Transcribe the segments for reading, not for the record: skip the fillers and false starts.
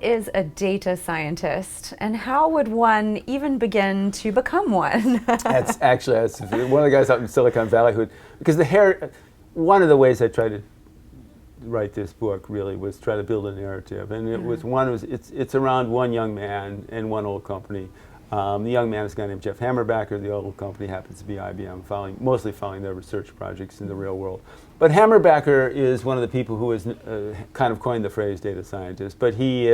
is a data scientist, and how would one even begin to become one? That's one of the guys out in Silicon Valley because one of the ways I tried to write this book really was try to build a narrative, and it's around one young man and one old company. The young man is a guy named Jeff Hammerbacher. The old company happens to be IBM, mostly following their research projects in the real world. But Hammerbacher is one of the people who has kind of coined the phrase data scientist. But he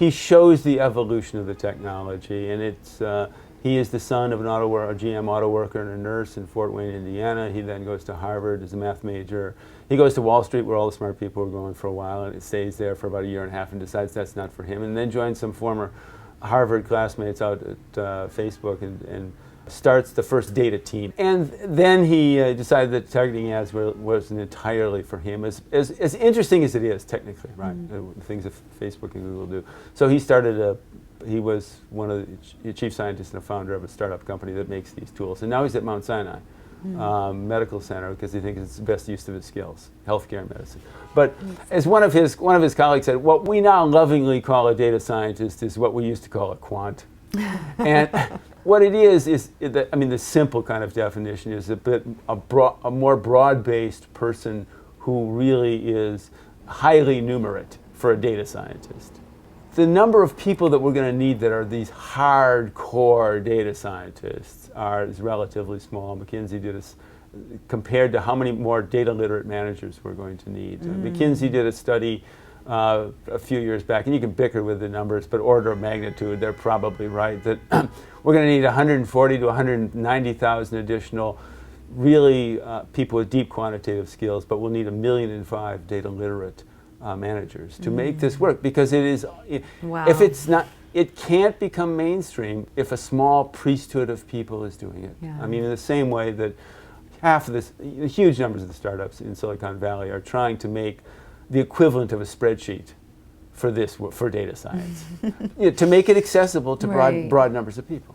shows the evolution of the technology, and he is the son of a GM auto worker and a nurse in Fort Wayne, Indiana. He then goes to Harvard as a math major. He goes to Wall Street, where all the smart people are going for a while, and stays there for about a year and a half and decides that's not for him, and then joins some former Harvard classmates out at Facebook and starts the first data team. And then he decided that targeting ads wasn't entirely for him, as interesting as it is technically, right? The things that Facebook and Google do. So he was one of the chief scientists and a founder of a startup company that makes these tools. And now he's at Mount Sinai Medical Center because he thinks it's the best use of his skills, healthcare medicine. But as one of his colleagues said, what we now lovingly call a data scientist is what we used to call a quant. And what it is the simple kind of definition is a more broad-based person who really is highly numerate for a data scientist. The number of people that we're going to need that are these hardcore data scientists is relatively small. McKinsey did compared to how many more data literate managers we're going to need. McKinsey did a study a few years back, and you can bicker with the numbers, but order of magnitude, they're probably right, that we're going to need 140 to 190,000 additional really people with deep quantitative skills, but we'll need 1.5 million data literate managers to make this work, because if it's not, it can't become mainstream if a small priesthood of people is doing it. Yeah. I mean, in the same way that huge numbers of the startups in Silicon Valley are trying to make the equivalent of a spreadsheet for data science, to make it accessible to broad numbers of people.